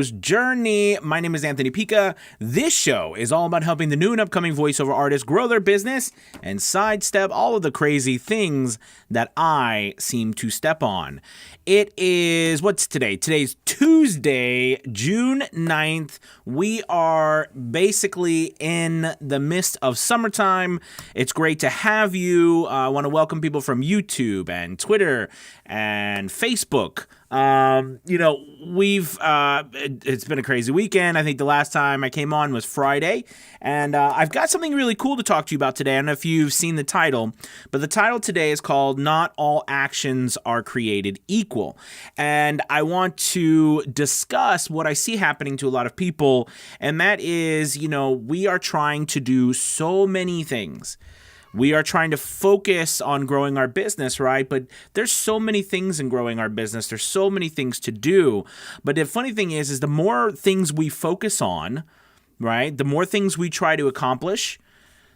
journey. My name is Anthony Pica. This show is all about helping the new and upcoming voiceover artists grow their business and sidestep all of the crazy things that I seem to step on. It is, what's today? Today's Tuesday, June 9th. We are basically in the midst of summertime. It's great to have you. I want to welcome people from YouTube and Twitter and Facebook. It's been a crazy weekend. I think the last time I came on was Friday, and I've got something really cool to talk to you about today. I don't know if you've seen the title, but the title today is called Not All Actions Are Created Equal. And I want to discuss what I see happening to a lot of people, and that is, we are trying to do so many things. We are trying to focus on growing our business, right? But there's so many things in growing our business. There's so many things to do. But the funny thing is the more things we focus on, right, the more things we try to accomplish,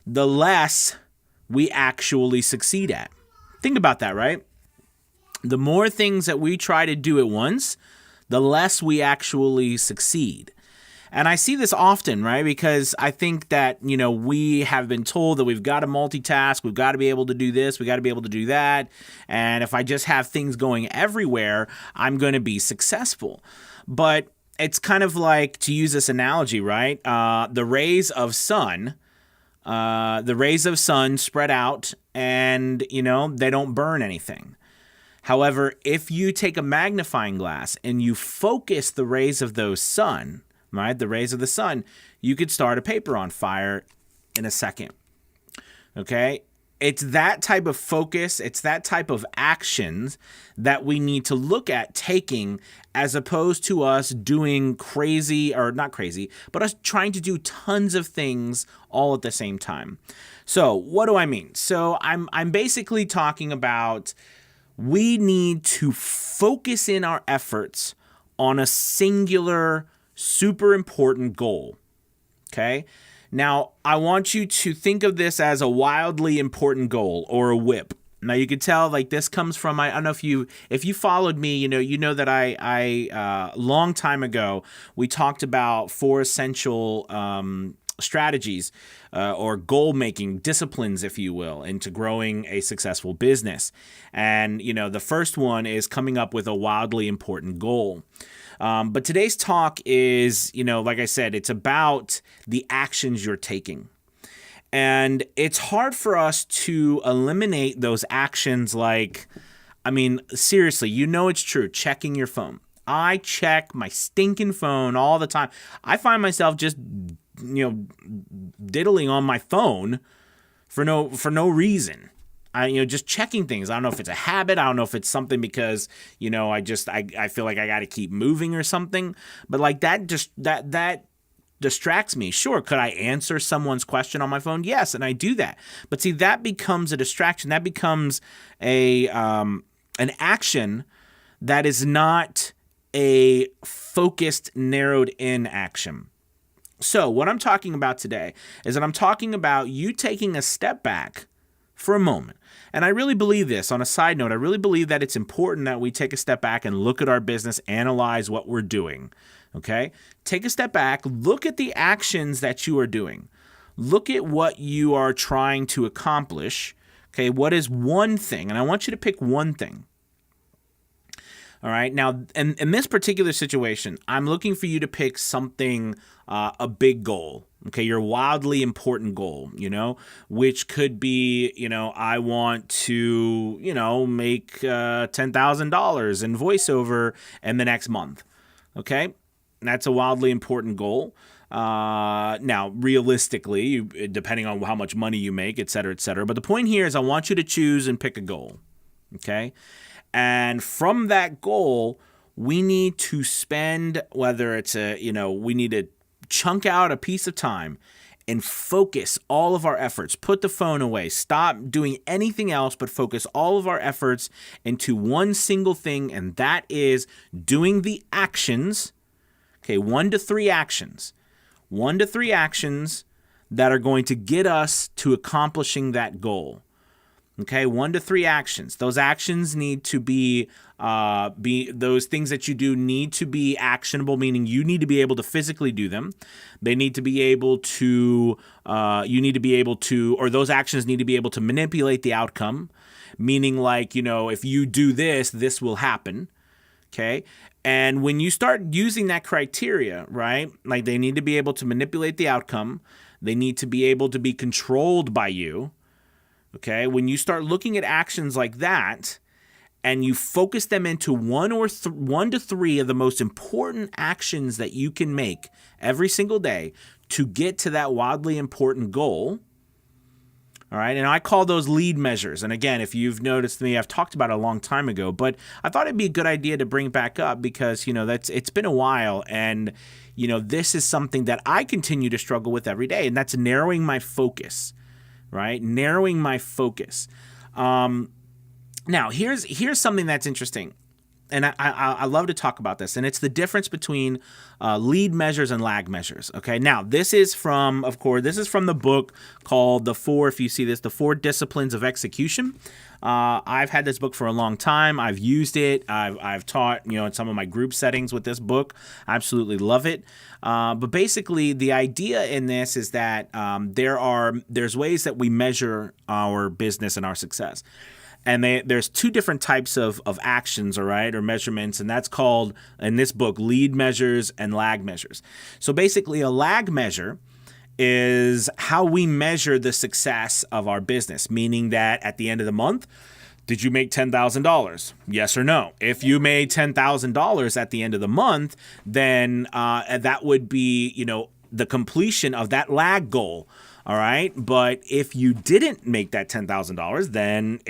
the less we actually succeed at. Think about that, right? The more things that we try to do at once, the less we actually succeed. And I see this often, right? Because I think that, we have been told that we've got to multitask, we've got to be able to do this, we've got to be able to do that. And if I just have things going everywhere, I'm going to be successful. But it's kind of like, to use this analogy, right? The rays of sun spread out and, they don't burn anything. However, if you take a magnifying glass and you focus the rays of those sun, right, the rays of the sun, you could start a paper on fire in a second. Okay? It's that type of focus, it's that type of actions that we need to look at taking, as opposed to us doing crazy, or not crazy, but us trying to do tons of things all at the same time. So what do I mean? So I'm basically talking about we need to focus in our efforts on a singular, super important goal. Okay? Now, I want you to think of this as a wildly important goal, or a whip. Now, you could tell, this comes from, I don't know if you followed me, you know that I long time ago, we talked about 4 essential strategies or goal-making disciplines, if you will, into growing a successful business. And, the first one is coming up with a wildly important goal. But today's talk is, like I said, it's about the actions you're taking. And it's hard for us to eliminate those actions seriously, it's true, checking your phone. I check my stinking phone all the time. I find myself just, diddling on my phone for no reason. Just checking things. I don't know if it's a habit. I don't know if it's something because, I feel like I got to keep moving or something. But that distracts me. Sure, could I answer someone's question on my phone? Yes, and I do that. But see, that becomes a distraction. That becomes an action that is not a focused, narrowed-in action. So what I'm talking about today is that I'm talking about you taking a step back for a moment. And I really believe this. On a side note, I really believe that it's important that we take a step back and look at our business, analyze what we're doing. Okay? Take a step back, look at the actions that you are doing. Look at what you are trying to accomplish. Okay? What is one thing? And I want you to pick one thing. All right? Now, in this particular situation, I'm looking for you to pick something, a big goal. Okay, your wildly important goal, which could be, I want to, make $10,000 in voiceover in the next month. Okay, that's a wildly important goal. Now, realistically, depending on how much money you make, et cetera, but the point here is I want you to choose and pick a goal. Okay, and from that goal, we need to spend, whether it's we need to chunk out a piece of time and focus all of our efforts. Put the phone away. Stop doing anything else but focus all of our efforts into one single thing, and that is doing the actions. Okay, 1 to 3 actions. 1 to 3 actions that are going to get us to accomplishing that goal. Okay, 1 to 3 actions. Those actions need to be those things that you do need to be actionable, meaning you need to be able to physically do them. They need to be able to, or those actions need to be able to manipulate the outcome, meaning like, if you do this, this will happen. Okay. And when you start using that criteria, right, like they need to be able to manipulate the outcome. They need to be able to be controlled by you. Okay. When you start looking at actions like that and you focus them into 1 to 3 of the most important actions that you can make every single day to get to that wildly important goal. All right. And I call those lead measures. And again, if you've noticed me, I've talked about it a long time ago, but I thought it'd be a good idea to bring back up because, it's been a while. And, this is something that I continue to struggle with every day. And that's narrowing my focus, right? Narrowing my focus. Now, here's something that's interesting. And I love to talk about this, and it's the difference between lead measures and lag measures. Okay, now this is from the book called the 4 Disciplines of Execution. I've had this book for a long time. I've used it. I've taught in some of my group settings with this book. I absolutely love it. But basically, the idea in this is that there's ways that we measure our business and our success. And there's 2 different types of actions, all right, or measurements, and that's called, in this book, lead measures and lag measures. So basically, a lag measure is how we measure the success of our business, meaning that at the end of the month, did you make $10,000? Yes or no? If you made $10,000 at the end of the month, then that would be, the completion of that lag goal. All right. But if you didn't make that $10,000, then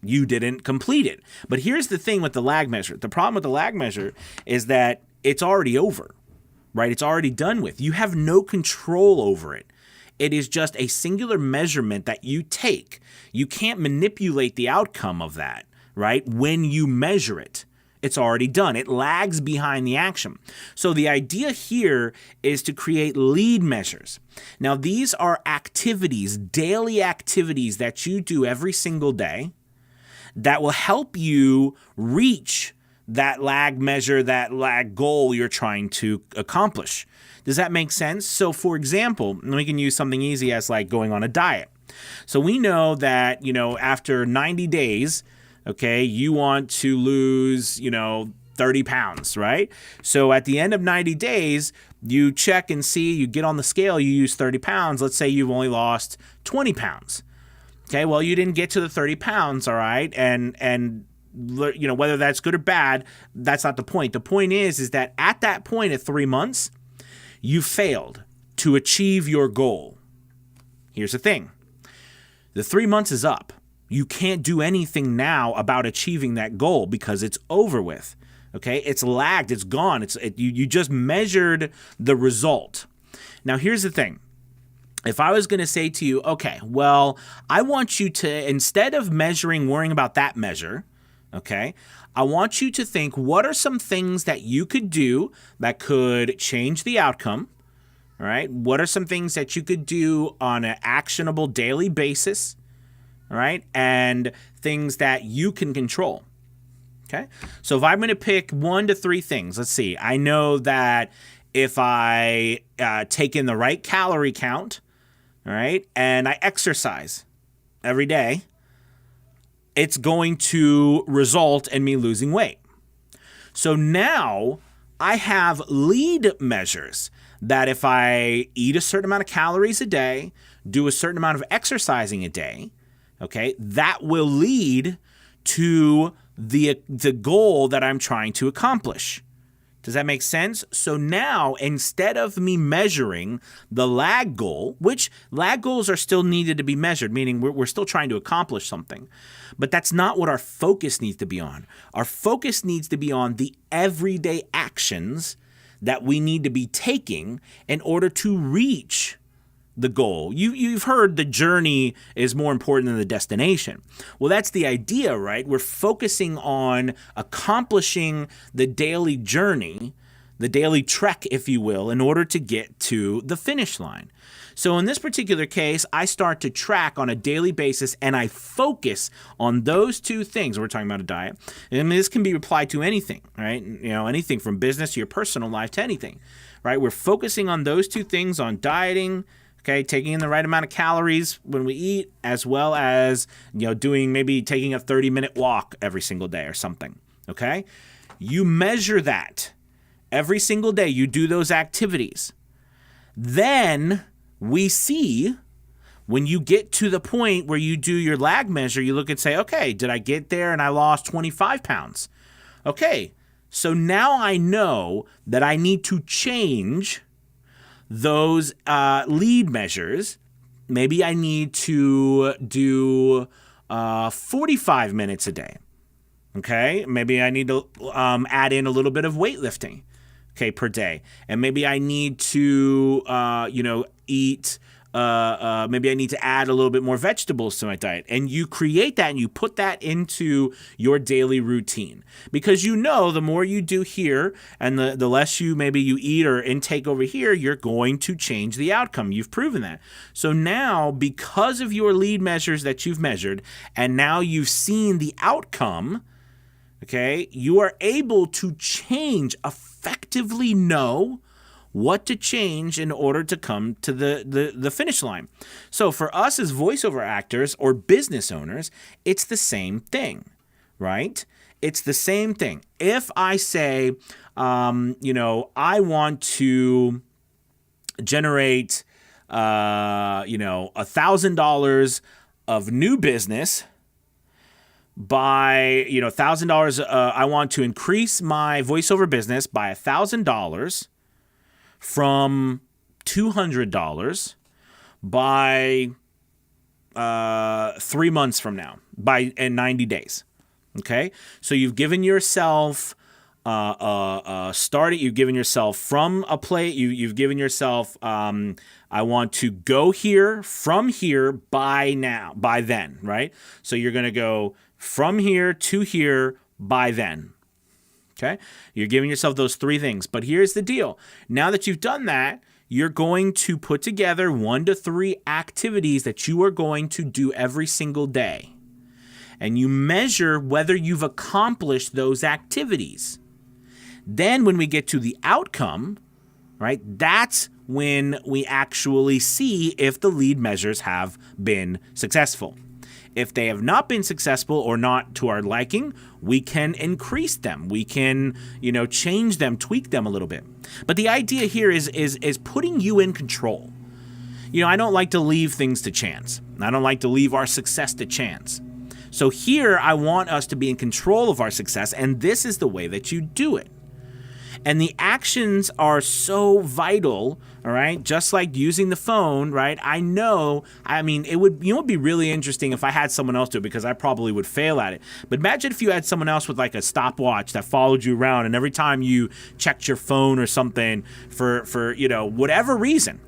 you didn't complete it. But here's the thing with the lag measure. The problem with the lag measure is that it's already over, right? It's already done with. You have no control over it. It is just a singular measurement that you take. You can't manipulate the outcome of that, right? When you measure it. It's already done. It lags behind the action. So the idea here is to create lead measures. Now, these are activities, daily activities that you do every single day that will help you reach that lag measure, that lag goal you're trying to accomplish. Does that make sense? So, for example, we can use something easy as like going on a diet. So we know that, after 90 days, okay, you want to lose, 30 pounds, right? So at the end of 90 days, you check and see, you get on the scale, you use 30 pounds. Let's say you've only lost 20 pounds. Okay, well, you didn't get to the 30 pounds, all right? And whether that's good or bad, that's not the point. The point is that at that point at 3 months, you failed to achieve your goal. Here's the thing. The 3 months is up. You can't do anything now about achieving that goal because it's over with. Okay, it's lagged, it's gone. You just measured the result. Now, here's the thing. If I was going to say to you, okay, well, I want you to, instead of worrying about that measure, okay, I want you to think, what are some things that you could do that could change the outcome? All right, what are some things that you could do on an actionable daily basis? All right, and things that you can control. Okay, so if I'm going to pick 1 to 3 things, let's see. I know that if I take in the right calorie count, all right, and I exercise every day, it's going to result in me losing weight. So now I have lead measures that if I eat a certain amount of calories a day, do a certain amount of exercising a day, okay, that will lead to the goal that I'm trying to accomplish. Does that make sense? So now, instead of me measuring the lag goal, which lag goals are still needed to be measured, meaning we're still trying to accomplish something, but that's not what our focus needs to be on. Our focus needs to be on the everyday actions that we need to be taking in order to reach the goal. You've heard the journey is more important than the destination. Well, that's the idea, right? We're focusing on accomplishing the daily journey, the daily trek, if you will, in order to get to the finish line. So in this particular case, I start to track on a daily basis and I focus on those two things. We're talking about a diet. And this can be applied to anything, right? Anything from business to your personal life to anything, right? We're focusing on those two things, on dieting, okay, taking in the right amount of calories when we eat, as well as, taking a 30-minute walk every single day or something, okay? You measure that every single day. You do those activities. Then we see when you get to the point where you do your lag measure, you look and say, okay, did I get there and I lost 25 pounds? Okay, so now I know that I need to change those lead measures. Maybe I need to do 45 minutes a day. Okay, maybe I need to add in a little bit of weightlifting, okay, per day. And maybe I need to, eat, maybe I need to add a little bit more vegetables to my diet. And you create that and you put that into your daily routine. Because the more you do here and the less you eat or intake over here, you're going to change the outcome. You've proven that. So now, because of your lead measures that you've measured, and now you've seen the outcome, okay, you are able to effectively know what to change in order to come to the finish line. So for us as voiceover actors or business owners, it's the same thing, right? It's the same thing. If I say, I want to generate, $1,000 of new business by, $1,000, I want to increase my voiceover business by $1,000 from $200 by 3 months from now, in 90 days. Okay, so you've given yourself you've given yourself from a plate. You've given yourself I want to go here from here by then, right? So you're going to go from here to here by then. Okay? You're giving yourself those three things. But here's the deal. Now that you've done that, you're going to put together 1 to 3 activities that you are going to do every single day. And you measure whether you've accomplished those activities. Then when we get to the outcome, right, that's when we actually see if the lead measures have been successful. If they have not been successful or not to our liking, we can increase them. We can, change them, tweak them a little bit. But the idea here is putting you in control. I don't like to leave things to chance. I don't like to leave our success to chance. So here I want us to be in control of our success, and this is the way that you do it. And the actions are so vital, all right? Just like using the phone, right? It would be really interesting if I had someone else do it, because I probably would fail at it. But imagine if you had someone else with like a stopwatch that followed you around, and every time you checked your phone or something for whatever reason,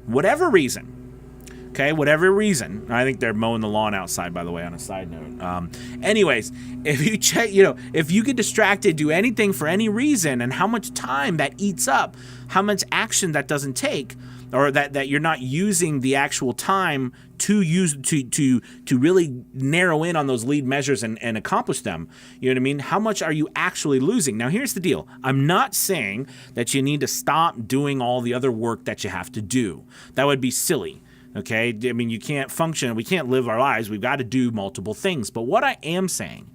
okay, whatever reason. I think they're mowing the lawn outside, by the way, on a side note. Anyways, if you check, if you get distracted, do anything for any reason, and how much time that eats up, how much action that doesn't take, or that you're not using the actual time to use to really narrow in on those lead measures and accomplish them. You know what I mean? How much are you actually losing? Now, here's the deal. I'm not saying that you need to stop doing all the other work that you have to do. That would be silly. Okay, you can't function. We can't live our lives. We've got to do multiple things. But what I am saying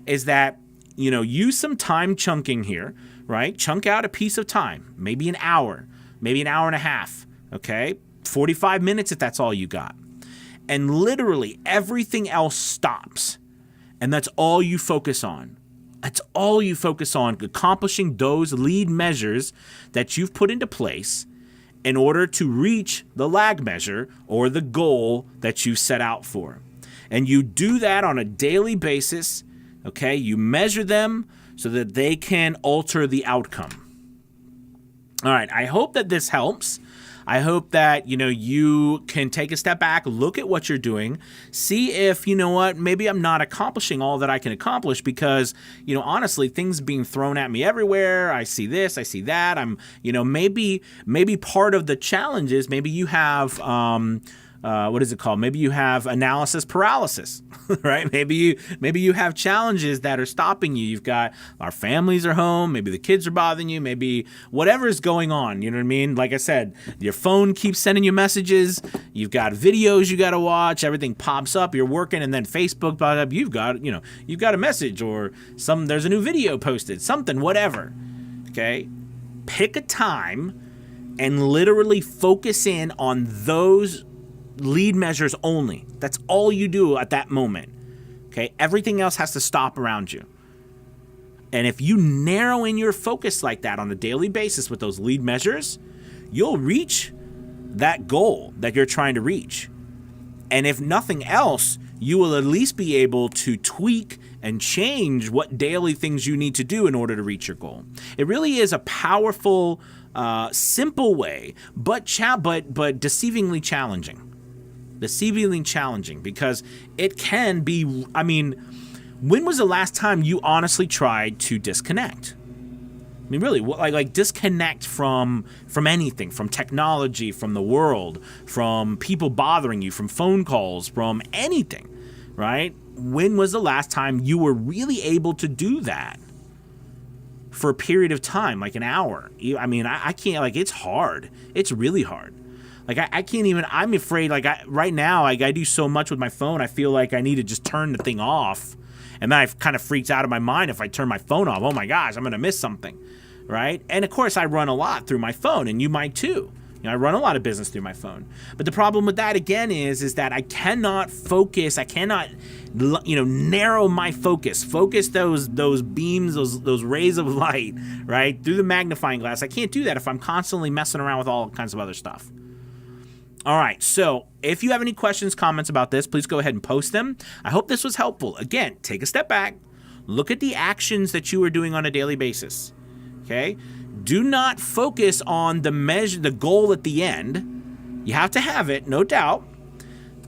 is that, use some time chunking here, right? Chunk out a piece of time, maybe an hour, maybe an hour and a half, okay? 45 minutes if that's all you got. And literally everything else stops. And that's all you focus on. That's all you focus on, accomplishing those lead measures that you've put into place in order to reach the lag measure or the goal that you set out for. And you do that on a daily basis, okay? You measure them so that they can alter the outcome. All right. I hope that this helps. I hope that, you can take a step back, look at what you're doing, see if, maybe I'm not accomplishing all that I can accomplish because, honestly, things being thrown at me everywhere. I see this, I see that. I'm, maybe part of the challenge is maybe you have, what is it called? Maybe you have analysis paralysis, right? Maybe you have challenges that are stopping you. You've got our families are home. Maybe the kids are bothering you. Maybe whatever's going on. You know what I mean? Like I said, your phone keeps sending you messages. You've got videos you got to watch. Everything pops up. You're working, and then Facebook pops up. You've got a message or there's a new video posted. Something, whatever. Okay, pick a time and literally focus in on those lead measures only. That's all you do at that moment. Okay? Everything else has to stop around you. And if you narrow in your focus like that on a daily basis with those lead measures, you'll reach that goal that you're trying to reach. And if nothing else, you will at least be able to tweak and change what daily things you need to do in order to reach your goal. It really is a powerful, simple way, but deceivingly challenging. Deceivingly challenging because it can be, when was the last time you honestly tried to disconnect? I mean, really, like disconnect from anything, from technology, from the world, from people bothering you, from phone calls, from anything, right? When was the last time you were really able to do that for a period of time, like an hour? I can't, it's hard. It's really hard. Like, I can't even, I'm afraid, right now, I do so much with my phone, I feel like I need to just turn the thing off. And then I kind of freaks out of my mind if I turn my phone off. Oh my gosh, I'm going to miss something, right? And of course, I run a lot through my phone, and you might too. I run a lot of business through my phone. But the problem with that, again, is that I cannot focus, I cannot, narrow my focus those beams, those rays of light, right, through the magnifying glass. I can't do that if I'm constantly messing around with all kinds of other stuff. All right, so if you have any questions, comments about this, please go ahead and post them. I hope this was helpful. Again, take a step back. Look at the actions that you are doing on a daily basis, okay? Do not focus on the goal at the end. You have to have it, no doubt,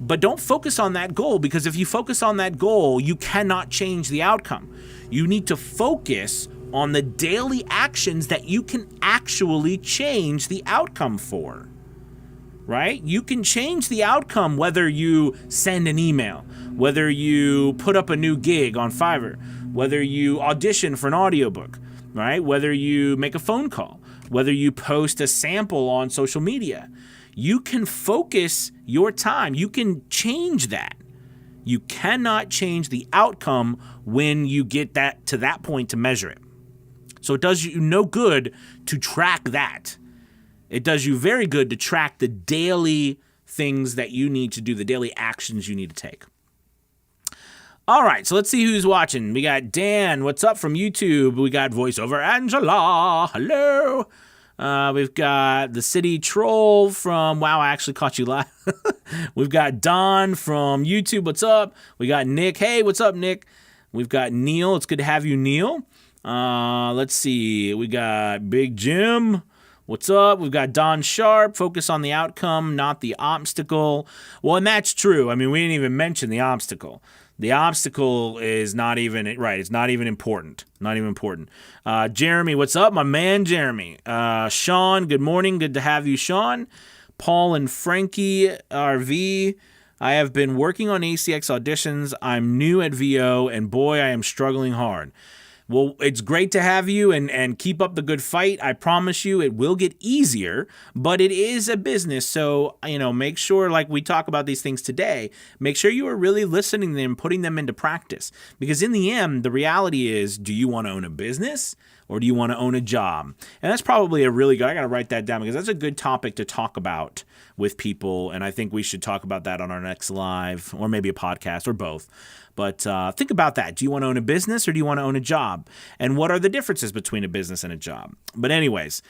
but don't focus on that goal because if you focus on that goal, you cannot change the outcome. You need to focus on the daily actions that you can actually change the outcome for. Right? You can change the outcome whether you send an email, whether you put up a new gig on Fiverr, whether you audition for an audiobook, right? Whether you make a phone call, whether you post a sample on social media. You can focus your time. You can change that. You cannot change the outcome when you get to that point to measure it. So it does you no good to track that. It does you very good to track the daily things that you need to do, the daily actions you need to take. All right, so let's see who's watching. We got Dan, what's up from YouTube? We got VoiceOver Angela, hello. We've got the City Troll from, wow, I actually caught you live. We've got Don from YouTube, what's up? We got Nick, hey, what's up, Nick? We've got Neil, it's good to have you, Neil. Let's see, we got Big Jim. What's up? We've got Don Sharp, focus on the outcome, not the obstacle. Well, and that's true. I mean, we didn't even mention the obstacle. The obstacle is not even, right, it's not even important. Not even important. Jeremy, what's up? My man, Jeremy. Sean, good morning. Good to have you, Sean. Paul and Frankie RV. I have been working on ACX auditions. I'm new at VO, and boy, I am struggling hard. Well, it's great to have you and keep up the good fight. I promise you it will get easier, but it is a business. So, make sure, like we talk about these things today, make sure you are really listening to them, putting them into practice. Because in the end, the reality is, do you want to own a business or do you want to own a job? And that's probably a really good, I got to write that down because that's a good topic to talk about with people. And I think we should talk about that on our next live or maybe a podcast or both. But think about that. Do you want to own a business or do you want to own a job? And what are the differences between a business and a job? But anyways,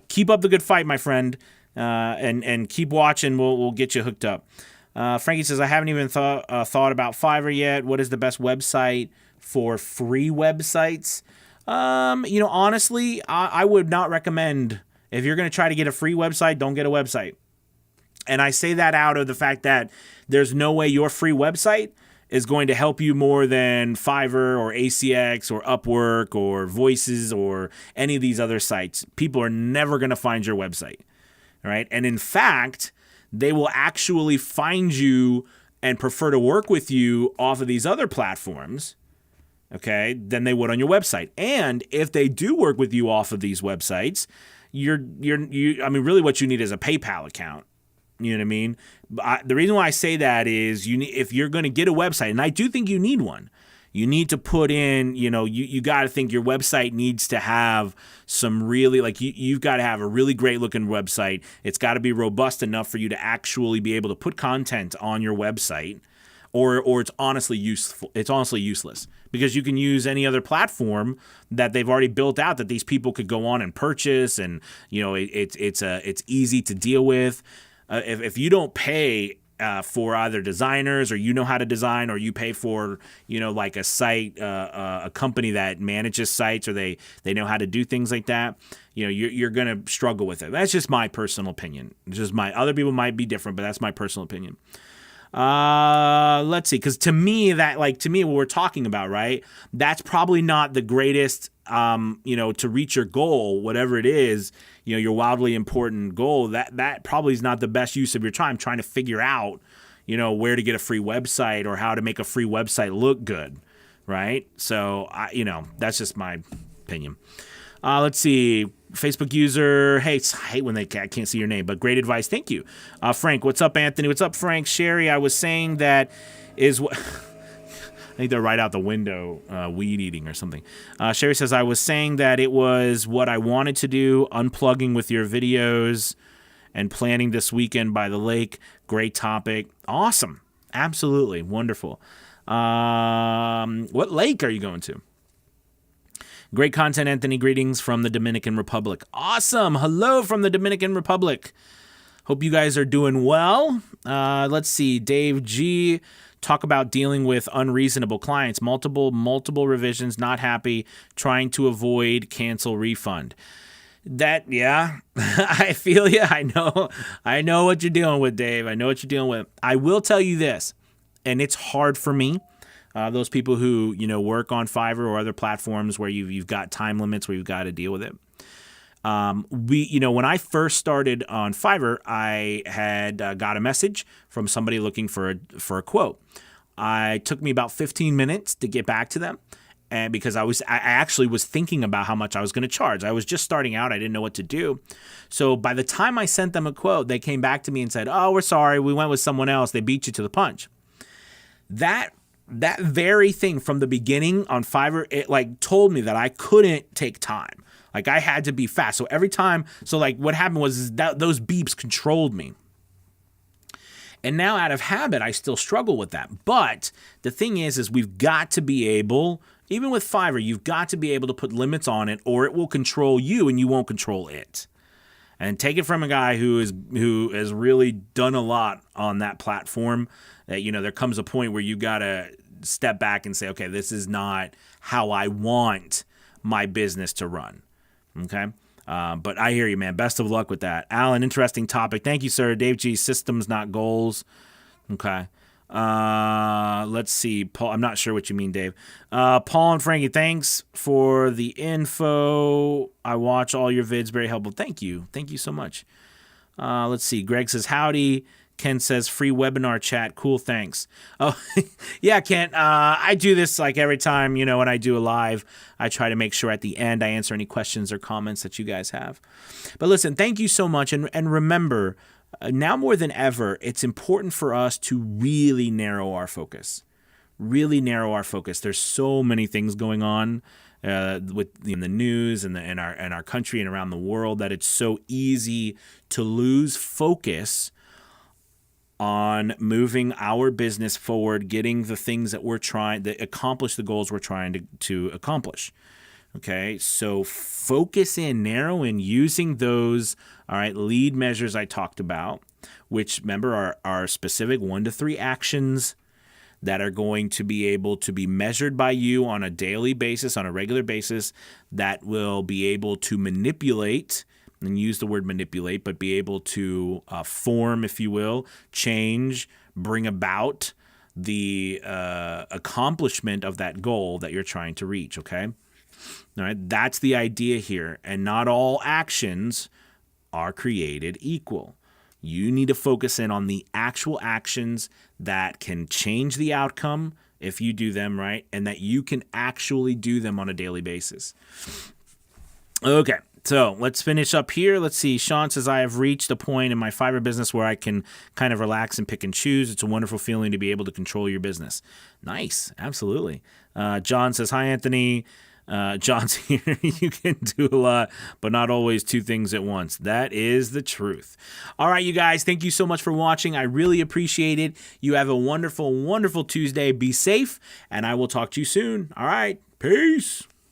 keep up the good fight, my friend, and keep watching. We'll get you hooked up. Frankie says, I haven't even thought about Fiverr yet. What is the best website for free websites? Honestly, I would not recommend If you're going to try to get a free website, don't get a website. And I say that out of the fact that there's no way your free website is going to help you more than Fiverr or ACX or Upwork or Voices or any of these other sites. People are never going to find your website, all right? And in fact, they will actually find you and prefer to work with you off of these other platforms, okay, than they would on your website. And if they do work with you off of these websites, really what you need is a PayPal account. You know what I mean? The reason why I say that is if you're going to get a website, and I do think you need one, you need to put in, you got to think your website needs to have some really, you've got to have a really great looking website. It's got to be robust enough for you to actually be able to put content on your website, or it's honestly useful. It's honestly useless because you can use any other platform that they've already built out that these people could go on and purchase, and it's easy to deal with. If you don't pay for either designers, or you know how to design, or you pay for like a site, a company that manages sites, or they know how to do things like that, you're gonna struggle with it. That's just my personal opinion. Other people might be different, but that's my personal opinion. Let's see, because to me what we're talking about, right? That's probably not the greatest. To reach your goal, whatever it is, your wildly important goal, that probably is not the best use of your time trying to figure out, where to get a free website or how to make a free website look good, right? So, that's just my opinion. Let's see. Facebook user, hey, I hate when I can't see your name, but great advice. Thank you. Frank, what's up, Anthony? What's up, Frank? Sherry, I was saying that is what... I think they're right out the window, weed eating or something. Sherry says, I was saying that it was what I wanted to do, unplugging with your videos and planning this weekend by the lake. Great topic. Awesome. Absolutely. Wonderful. What lake are you going to? Great content, Anthony. Greetings from the Dominican Republic. Awesome. Hello from the Dominican Republic. Hope you guys are doing well. Let's see. Dave G. Talk about dealing with unreasonable clients. Multiple revisions, not happy, trying to avoid cancel refund. Yeah, I feel you. I know what you're dealing with, Dave. I know what you're dealing with. I will tell you this, and it's hard for me. Those people who, work on Fiverr or other platforms where you've got time limits where you've got to deal with it. When I first started on Fiverr, I had got a message from somebody looking for a quote. It took me about 15 minutes to get back to them, and because I actually was thinking about how much I was going to charge. I was just starting out. I didn't know what to do. So by the time I sent them a quote, they came back to me and said, "Oh, we're sorry. We went with someone else. They beat you to the punch." That very thing from the beginning on Fiverr, it told me that I couldn't take time. I had to be fast. So every time, what happened was that those beeps controlled me. And now out of habit, I still struggle with that. But the thing is we've got to be able, even with Fiverr, you've got to be able to put limits on it, or it will control you and you won't control it. And take it from a guy who has really done a lot on that platform, that, there comes a point where you got to step back and say, okay, this is not how I want my business to run. Okay. But I hear you, man. Best of luck with that. Alan, interesting topic. Thank you, sir. Dave G, systems, not goals. Okay. Let's see. Paul, I'm not sure what you mean, Dave. Paul and Frankie, thanks for the info. I watch all your vids. Very helpful. Thank you. Thank you so much. Let's see. Greg says, howdy. Ken says, free webinar chat. Cool, thanks. Oh, yeah, Ken. I do this every time, when I do a live. I try to make sure at the end I answer any questions or comments that you guys have. But listen, thank you so much. And remember, now more than ever, it's important for us to really narrow our focus. Really narrow our focus. There's so many things going on in the news and in our country and around the world that it's so easy to lose focus on moving our business forward, getting the things that we're trying to accomplish, the goals we're trying to accomplish. Okay, so focus in, narrow in, using those, lead measures I talked about, which, remember, are specific 1 to 3 actions that are going to be able to be measured by you on a daily basis, on a regular basis, that will be able to manipulate and use the word manipulate, but be able to form, if you will, change, bring about the accomplishment of that goal that you're trying to reach, okay? All right, that's the idea here. And not all actions are created equal. You need to focus in on the actual actions that can change the outcome if you do them right, and that you can actually do them on a daily basis. Okay, so let's finish up here. Let's see. Sean says, I have reached a point in my Fiverr business where I can kind of relax and pick and choose. It's a wonderful feeling to be able to control your business. Nice. Absolutely. John says, hi, Anthony. John's here. You can do a lot, but not always two things at once. That is the truth. All right, you guys, thank you so much for watching. I really appreciate it. You have a wonderful, wonderful Tuesday. Be safe, and I will talk to you soon. All right, peace.